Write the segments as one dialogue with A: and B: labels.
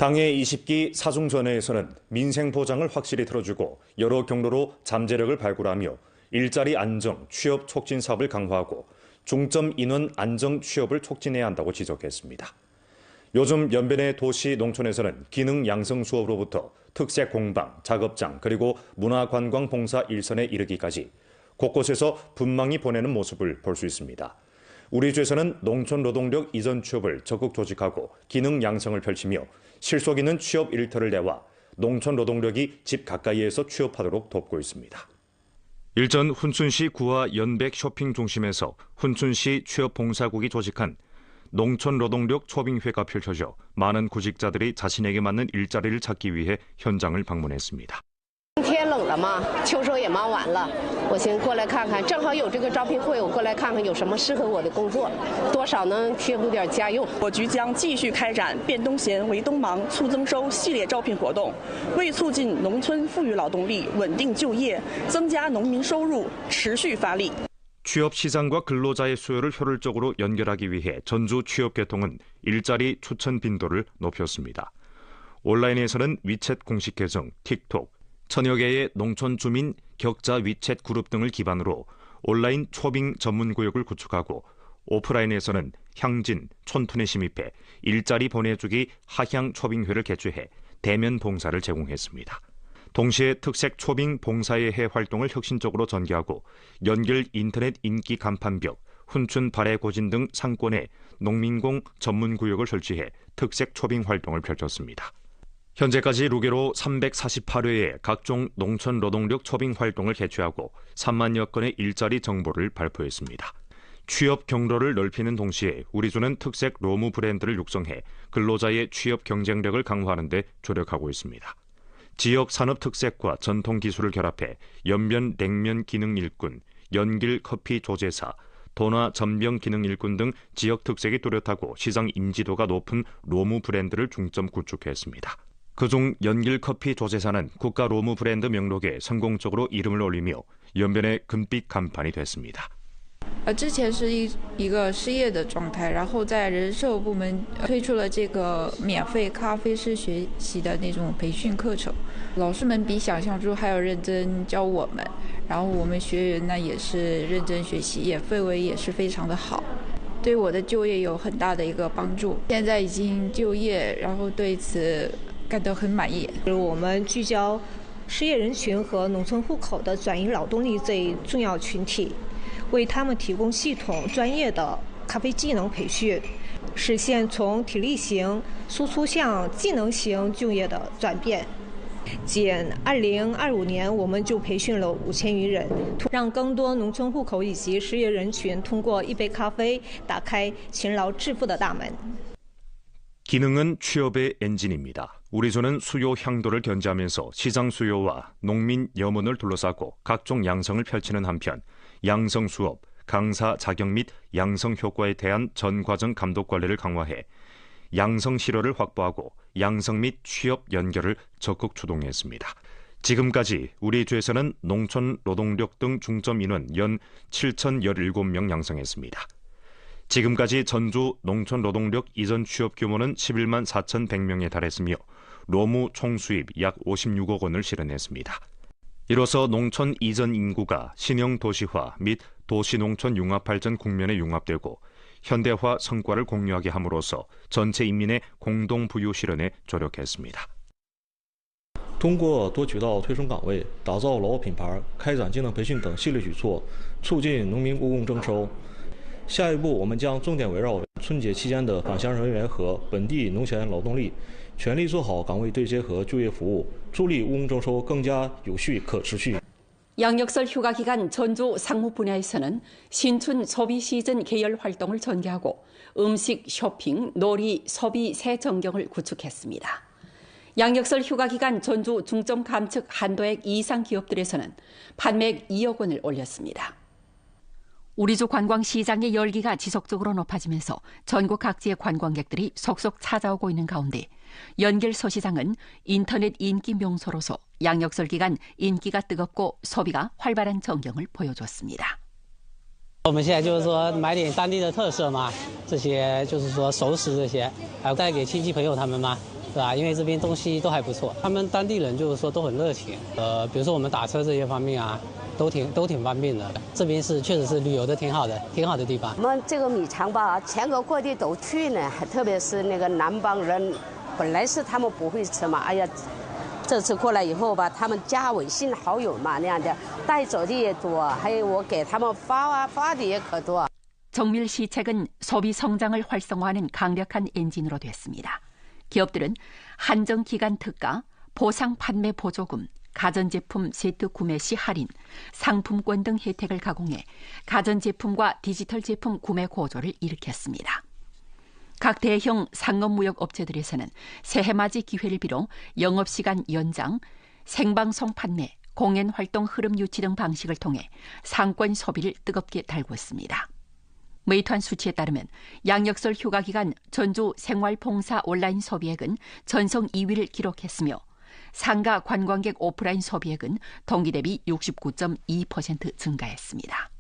A: 당의 20기 사중전회에서는 민생 보장을 확실히 틀어주고 여러 경로로 잠재력을 발굴하며 일자리 안정, 취업 촉진 사업을 강화하고 중점 인원 안정 취업을 촉진해야 한다고 지적했습니다. 요즘 연변의 도시 농촌에서는 기능 양성 수업으로부터 특색 공방, 작업장, 그리고 문화관광 봉사 일선에 이르기까지 곳곳에서 분망이 보내는 모습을 볼 수 있습니다. 우리 주에서는 농촌 노동력 이전 취업을 적극 조직하고 기능 양성을 펼치며 실속 있는 취업 일터를 내와 농촌 노동력이 집 가까이에서 취업하도록 돕고 있습니다. 일전 훈춘시 구화 연백 쇼핑 중심에서 훈춘시 취업봉사국이 조직한 농촌 노동력 초빙회가 펼쳐져 많은 구직자들이 자신에게 맞는 일자리를 찾기 위해 현장을 방문했습니다.
B: 天冷了嘛，秋收也忙完了，我先过来看看，正好有这个招聘会，我过来看看有什么适合我的工作，多少能贴补点家用。
C: 我局将继续开展变冬闲为冬忙促增收系列招聘活动，为促进农村富裕劳动力稳定就业，增加农民收入，持续发力。
A: 취업 시장과 근로자의 수요를 효율적으로 연결하기 위해 전주 취업계통은 일자리 추천 빈도를 높였습니다. 온라인에서는 위챗 공식 계정, 틱톡, 천여 개의 농촌 주민 격자 위챗 그룹 등을 기반으로 온라인 초빙 전문 구역을 구축하고 오프라인에서는 향진, 촌툰에 심입해 일자리 보내주기 하향 초빙회를 개최해 대면 봉사를 제공했습니다. 동시에 특색 초빙 봉사의 해 활동을 혁신적으로 전개하고 연결 인터넷 인기 간판벽, 훈춘 발해고진 등 상권에 농민공 전문 구역을 설치해 특색 초빙 활동을 펼쳤습니다. 현재까지 루게로 348회의 각종 농촌 노동력 초빙 활동을 개최하고 3만여 건의 일자리 정보를 발표했습니다. 취업 경로를 넓히는 동시에 우리주는 특색 로무 브랜드를 육성해 근로자의 취업 경쟁력을 강화하는 데 조력하고 있습니다. 지역 산업 특색과 전통 기술을 결합해 연변 냉면 기능 일꾼, 연길 커피 조제사, 도나 전병 기능 일꾼 등 지역 특색이 뚜렷하고 시장 인지도가 높은 로무 브랜드를 중점 구축했습니다. 그중 연길 커피 조제사는 국가 로무 브랜드 명록에 성공적으로 이름을 올리며 연변의 금빛 간판이 됐습니다.
D: 之前是一个失业的状态，然后在人社部门推出了这个免费咖啡师学习的那种培训课程，老师们比想象中还要认真教我们，然后我们学员呢也是认真学习，也氛围也是非常的好，对我的就业有很大的一个帮助。现在已经就业，然后对此感到很满意。
E: 我们聚焦失业人群和农村户口的转移劳动力这一重要群体， 为他们提供系统专业的咖啡技能培训，实现从体力型输出向技能型就业的转变。仅2025年，我们就培训了5000余人，让更多农村户口以及失业人群通过一杯咖啡打开勤劳致富的大门。
A: 기능은 취업의 엔진입니다. 우리조는 수요 향도를 견제하면서 시장 수요와 농민 염원을 둘러싸고 각종 양성을 펼치는 한편 양성 수업, 강사 자격 및 양성 효과에 대한 전 과정 감독 관리를 강화해 양성 실효를 확보하고 양성 및 취업 연결을 적극 추동했습니다. 지금까지 우리 주에서는 농촌 노동력 등 중점 인원 연 7,017명 양성했습니다. 지금까지 전주 농촌 노동력 이전 취업 규모는 11만 4,100명에 달했으며 로무 총수입 약 56억 원을 실현했습니다. 이로써 농촌 이전 인구가 신형 도시화 및 도시농촌 융합발전 국면에 융합되고 현대화 성과를 공유하게 함으로써 전체 인민의 공동 부유 실현에 조력했습니다.
F: 通过多渠道推升岗位、打造劳务品牌、开展技能培训等系列举措，促进农民务工征收。下一步，我们将重点围绕春节期间的返乡人员和本地农闲劳动力，全力做好岗位对接和就业服务，助力务工征收更加有序可持续。
G: 양력설 휴가 기간 전주 상무 분야에서는 신춘 소비 시즌 계열 활동을 전개하고 음식, 쇼핑, 놀이, 소비 새 전경을 구축했습니다. 양력설 휴가 기간 전주 중점 감축 한도액 이상 기업들에서는 판매액 2억 원을 올렸습니다. 우리주 관광시장의 열기가 지속적으로 높아지면서 전국 각지의 관광객들이 속속 찾아오고 있는 가운데 연길 서시장은 인터넷 인기 명소로서 양력설 기간 인기가 뜨겁고 소비가 활발한 전경을 보여줬습니다.
H: 我们现在就是说买点当地的特色嘛，这些就是说熟食这些，还有带给亲戚朋友他们嘛。对吧？因为这边东西都还不错，他们当地人就是说都很热情，比如说我们打车这些方面啊，都挺方便的。这边确实是旅游的挺好的地方。
B: 我们这个米肠吧，全国各地都去呢，特别是那个南方人，本来是他们不会吃嘛，哎呀，这次过来以后吧，他们加微信好友嘛那样的，带走的也多，还有我给他们发的也可多。
G: 정밀시책은 소비 성장을 활성화하는 강력한 엔진으로 됐습니다. 기업들은 한정기간 특가, 보상 판매 보조금, 가전제품 세트 구매 시 할인, 상품권 등 혜택을 가공해 가전제품과 디지털 제품 구매 고조를 일으켰습니다. 각 대형 상업무역업체들에서는 새해맞이 기회를 빌어 영업시간 연장, 생방송 판매, 공연활동 흐름 유치 등 방식을 통해 상권 소비를 뜨겁게 달고 있습니다. 메이투안 수치에 따르면 양력설 휴가 기간 전주 생활봉사 온라인 소비액은 전성 2위를 기록했으며 상가 관광객 오프라인 소비액은 동기 대비 69.2% 증가했습니다.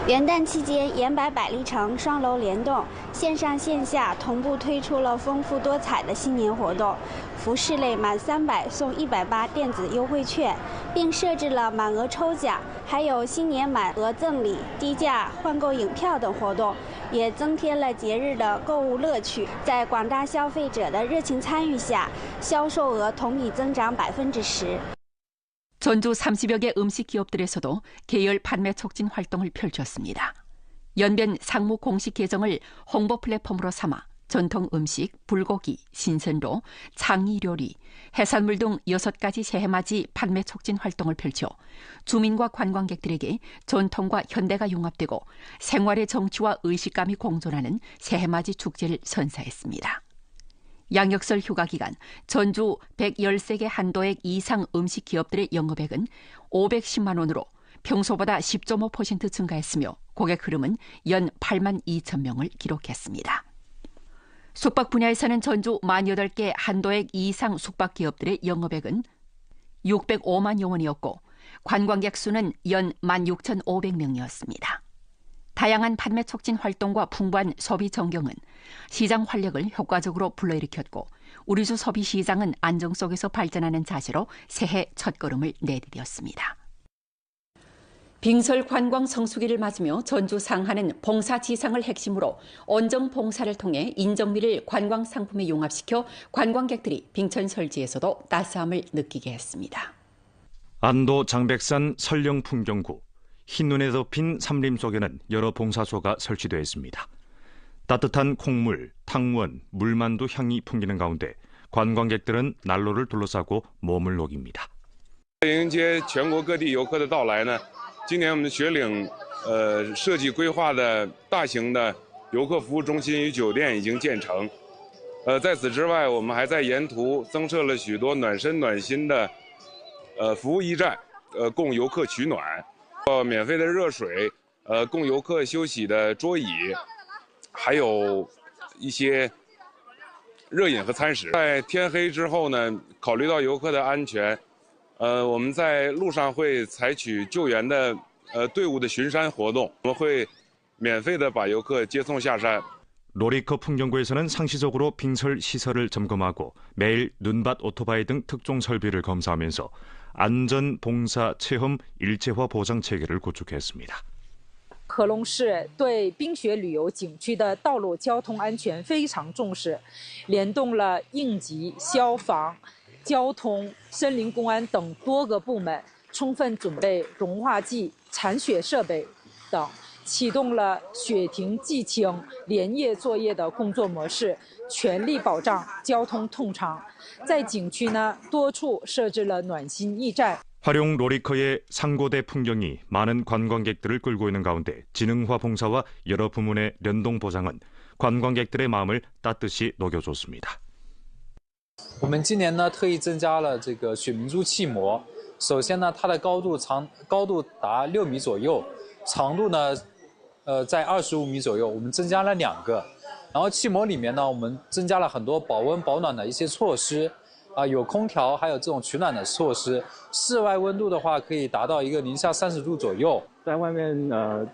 I: 元旦期间，延白百丽城双楼联动，线上线下同步推出了丰富多彩的新年活动。服饰类满300送180电子优惠券，并设置了满额抽奖，还有新年满额赠礼、低价换购影票等活动，也增添了节日的购物乐趣。在广大消费者的热情参与下，销售额同比增长10%。
G: 전주 30여 개 음식 기업들에서도 계열 판매 촉진 활동을 펼쳤습니다. 연변 상무 공식 계정을 홍보 플랫폼으로 삼아 전통 음식, 불고기, 신선로, 창의 요리, 해산물 등 6가지 새해맞이 판매 촉진 활동을 펼쳐 주민과 관광객들에게 전통과 현대가 융합되고 생활의 정취와 의식감이 공존하는 새해맞이 축제를 선사했습니다. 양력설 휴가 기간 전주 113개 한도액 이상 음식 기업들의 영업액은 510만 원으로 평소보다 10.5% 증가했으며 고객 흐름은 연 8만 2천 명을 기록했습니다. 숙박 분야에서는 전주 48개 한도액 이상 숙박 기업들의 영업액은 605만여 원이었고 관광객 수는 연 16,500명이었습니다. 다양한 판매 촉진 활동과 풍부한 소비 전경은 시장 활력을 효과적으로 불러일으켰고 우리주 소비 시장은 안정 속에서 발전하는 자세로 새해 첫걸음을 내디뎠습니다. 빙설 관광 성수기를 맞으며 전주 상하는 봉사 지상을 핵심으로 온정 봉사를 통해 인정미를 관광 상품에 용합시켜 관광객들이 빙천 설지에서도 따스함을 느끼게 했습니다.
A: 안도 장백산 설령 풍경구 흰눈에 덮인 삼림 속에는 여러 봉사소가 설치되어 있습니다. 따뜻한 콩물, 탕원, 물만두 향이 풍기는 가운데 관광객들은 난로를 둘러싸고 몸을 녹입니다.
J: 迎接全国各地游客的到来呢，今年我们雪岭设计规划的大型的游客服务中心与酒店已经建成。在此之外，我们还在沿途增设了许多暖身暖心的服务驿站，供游客取暖。 免费的热水，供游客休息的桌椅，还有一些热饮和餐食。在天黑之后呢，考虑到游客的安全，我们在路上会采取救援的队伍的巡山活动，我们会免费的把游客接送下山。
A: 로리커 풍경구에서는 상시적으로 빙설 시설을 점검하고 매일 눈밭 오토바이 등 특종 설비를 검사하면서 안전 봉사 체험 일체화 보장 체계를 구축했습니다.
K: 科隆市对冰雪旅游景区的道路交通安全非常重视，联动了应急、消防、交通、森林公安等多个部门，充分准备融化剂、铲雪设备等。 启动了雪停季清连夜作业的工作模式，全力保障交通通畅。在景区呢，多处设置了暖心驿站。
A: 활용 로리커의 상고대 풍경이 많은 관광객들을 끌고 있는 가운데 지능화 봉사와 여러 부문의 연동 보장은 관광객들의 마음을 따뜻이 녹여줬습니다.
L: 我们今年呢特意增加了这个雪明珠气膜。首先呢，它的高度达6米左右，长度呢。 在25米左右，我们增加了2个，然后气膜里面呢，我们增加了很多保温保暖的一些措施，有空调，还有这种取暖的措施。室外温度的话，可以达到一个零下30度左右。
M: 在外面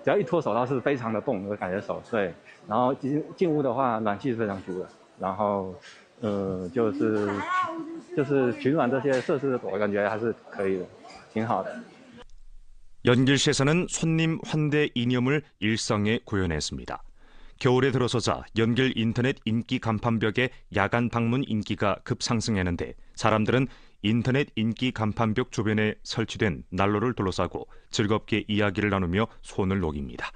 M: 只要一脱手套是非常的冻，会感觉手碎。然后进屋的话，暖气是非常足的，然后就是取暖这些设施，我感觉还是可以的，挺好的。
A: 연길시에서는 손님 환대 이념을 일상에 구현했습니다. 겨울에 들어서자 연길 인터넷 인기 간판벽의 야간 방문 인기가 급상승했는데 사람들은 인터넷 인기 간판벽 주변에 설치된 난로를 둘러싸고 즐겁게 이야기를 나누며 손을 녹입니다.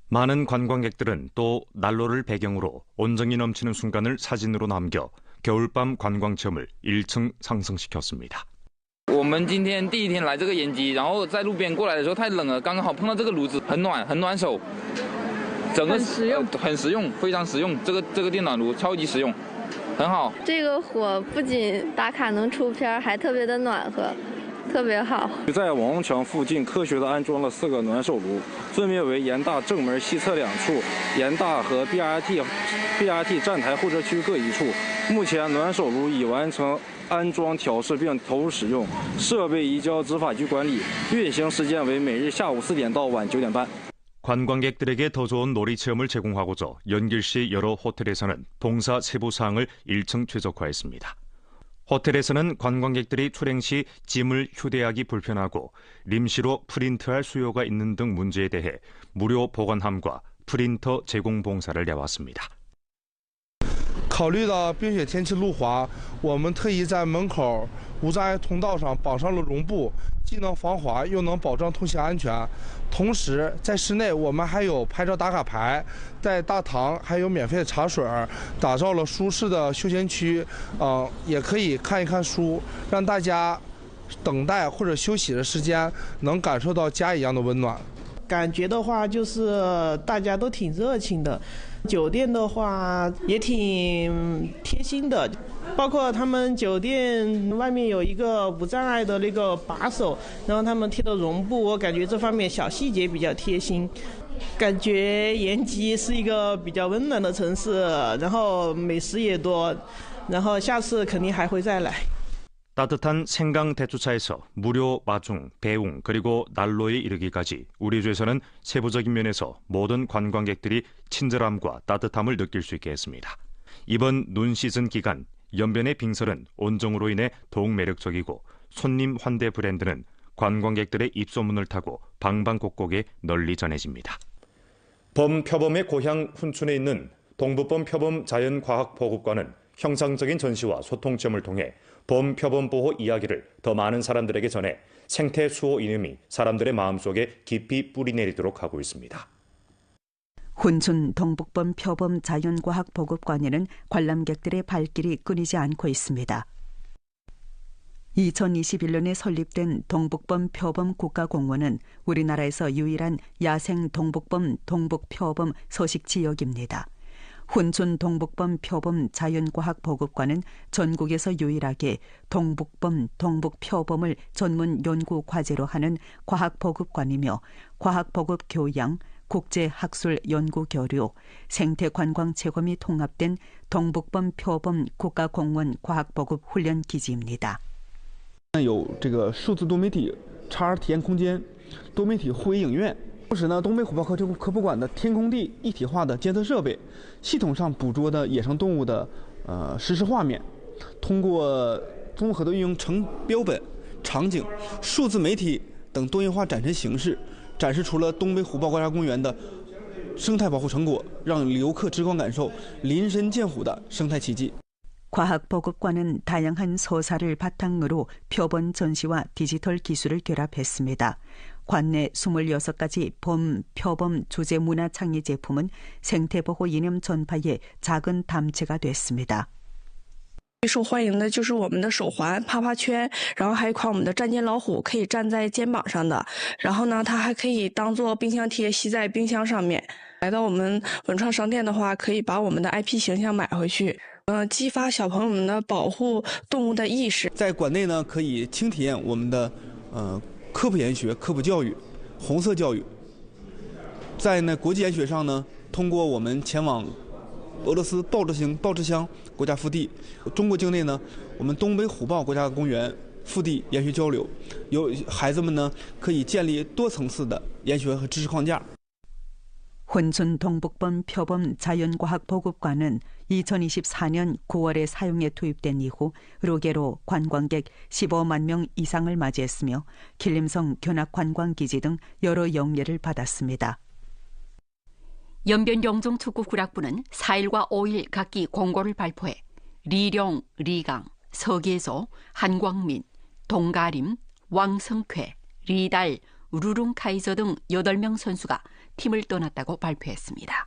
A: 많은 관광객들은 또 난로를 배경으로 온정이 넘치는 순간을 사진으로 남겨 겨울밤 관광 체험을 1층 상승시켰습니다.
N: 我们今天第一天来这个延吉，然后在路边过来的时候太冷了，刚刚好碰到这个炉子，很暖手，整个很实用，非常实用。这个电暖炉超级实用，很好。
O: 这个火不仅打卡能出片，还特别的暖和，特别好。
P: 在王墙附近科学的安装了4个暖手炉，分别为严大正门西侧2处，严大和 BRT 站台候车区各1处。目前暖手炉已完成 安装调试并投入使用，设备移交执法局管理，运行时间为每日下午4点到晚9点半。
A: 관광객들에게 더 좋은 놀이 체험을 제공하고자 연길시 여러 호텔에서는 봉사 세부 사항을 1층 최적화했습니다. 호텔에서는 관광객들이 출행 시 짐을 휴대하기 불편하고临时로 프린트할 수요가 있는 등 문제에 대해 무료 보관함과 프린터 제공 봉사를 내왔습니다.
Q: 考虑到冰雪天气路滑，我们特意在门口无障碍通道上绑上了绒布，既能防滑又能保障通行安全。同时，在室内我们还有拍照打卡牌，在大堂还有免费的茶水，打造了舒适的休闲区，也可以看一看书，让大家等待或者休息的时间能感受到家一样的温暖。
R: 感觉的话，就是大家都挺热情的。 酒店的话也挺贴心的，包括他们酒店外面有一个无障碍的那个把手，然后他们贴的绒布，我感觉这方面小细节比较贴心。感觉延吉是一个比较温暖的城市，然后美食也多，然后下次肯定还会再来。
A: 따뜻한 생강 대추차에서 무료 마중, 배웅 그리고 난로에 이르기까지 우리주에서는 세부적인 면에서 모든 관광객들이 친절함과 따뜻함을 느낄 수 있게 했습니다. 이번 눈 시즌 기간 연변의 빙설은 온정으로 인해 더욱 매력적이고 손님 환대 브랜드는 관광객들의 입소문을 타고 방방곡곡에 널리 전해집니다. 범표범의 고향 훈춘에 있는 동부범 표범 자연과학보급관은 형상적인 전시와 소통 체험을 통해 범표범 보호 이야기를 더 많은 사람들에게 전해 생태 수호 이념이 사람들의 마음속에 깊이 뿌리내리도록 하고 있습니다.
S: 훈춘 동북범 표범 자연과학 보급관에는 관람객들의 발길이 끊이지 않고 있습니다. 2021년에 설립된 동북범 표범 국가공원은 우리나라에서 유일한 야생 동북범 동북표범 서식 지역입니다. 훈춘 동북범 표범 자연과학 보급관은 전국에서 유일하게 동북범, 동북표범을 전문 연구 과제로 하는 과학 보급관이며 과학 보급 교양, 국제 학술 연구 교류, 생태 관광 체험이 통합된 동북범 표범 국가공원 과학 보급 훈련 기지입니다.
T: 有这个数字多媒体XR体验空间、多媒体互为影院。 同时呢，东北虎豹科普馆的天空地一体化的监测设备，系统上捕捉的野生动物的实时画面，通过综合的运用成标本、场景、数字媒体等多元化展陈形式，展示出了东北虎豹国家公园的生态保护成果，让游客直观感受临深见虎的生态奇迹。
S: 과학보급관은 다양한 서사를 바탕으로 표본 전시와 디지털 기술을 결합했습니다. 관내 26가지 범, 표범 주제 문화 창의 제품은 생태보호 이념 전파의 작은 담체가 됐습니다.
C: 最受欢迎的就是我们的手环、趴趴圈，然后还有一款我们的战舰老虎，可以站在肩膀上的。然后呢，它还可以当做冰箱贴吸在冰箱上面。来到我们文创商店的话，可以把我们的 IP 形象买回去。 激发小朋友们的保护动物的意识。
T: 在馆内呢，可以轻体验我们的科普研学、科普教育、红色教育。在国际研学上呢，通过我们前往俄罗斯鲍志乡国家腹地，中国境内呢，我们东北虎豹国家公园腹地研学交流，有孩子们呢可以建立多层次的研学和知识框架。
S: 혼춘 동북범 표범 자연과학 보급관은 2024년 9월에 사용에 투입된 이후 의료계로 관광객 15만 명 이상을 맞이했으며 길림성 견학관광기지 등 여러 영예를 받았습니다.
G: 연변 영종특구구락부는 4일과 5일 각기 공고를 발표해 리령, 리강, 서계조, 한광민, 동가림, 왕성쾌, 리달, 루룽카이저 등 8명 선수가 팀을 떠났다고 발표했습니다.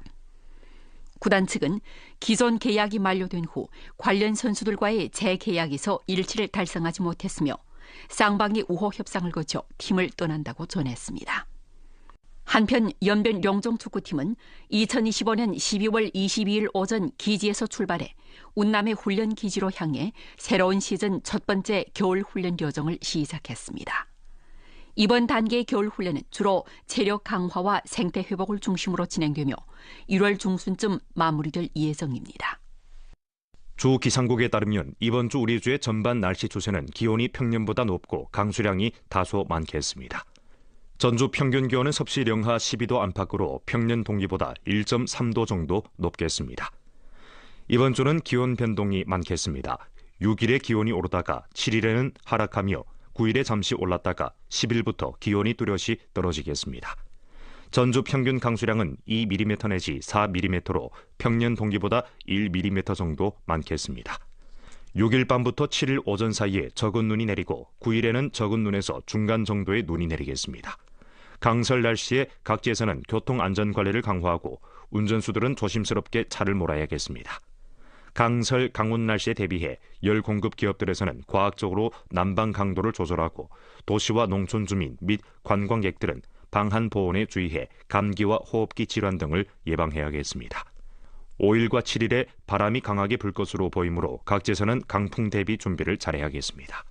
G: 구단 측은 기존 계약이 만료된 후 관련 선수들과의 재계약에서 일치를 달성하지 못했으며 쌍방이 우호 협상을 거쳐 팀을 떠난다고 전했습니다. 한편 연변 영종축구팀은 2025년 12월 22일 오전 기지에서 출발해 운남의 훈련기지로 향해 새로운 시즌 첫 번째 겨울훈련 여정을 시작했습니다. 이번 단계의 겨울훈련은 주로 체력 강화와 생태 회복을 중심으로 진행되며 1월 중순쯤 마무리될 예정입니다.
A: 주 기상국에 따르면 이번 주 우리 주의 전반 날씨 추세는 기온이 평년보다 높고 강수량이 다소 많겠습니다. 전주 평균 기온은 섭씨 영하 12도 안팎으로 평년 동기보다 1.3도 정도 높겠습니다. 이번 주는 기온 변동이 많겠습니다. 6일에 기온이 오르다가 7일에는 하락하며 9일에 잠시 올랐다가 10일부터 기온이 뚜렷이 떨어지겠습니다. 전주 평균 강수량은 2mm 내지 4mm로 평년 동기보다 1mm 정도 많겠습니다. 6일 밤부터 7일 오전 사이에 적은 눈이 내리고 9일에는 적은 눈에서 중간 정도의 눈이 내리겠습니다. 강설 날씨에 각지에서는 교통안전관리를 강화하고 운전수들은 조심스럽게 차를 몰아야겠습니다. 강설, 강운 날씨에 대비해 열 공급 기업들에서는 과학적으로 난방 강도를 조절하고 도시와 농촌 주민 및 관광객들은 방한 보온에 주의해 감기와 호흡기 질환 등을 예방해야겠습니다. 5일과 7일에 바람이 강하게 불 것으로 보이므로 각지에서는 강풍 대비 준비를 잘해야겠습니다.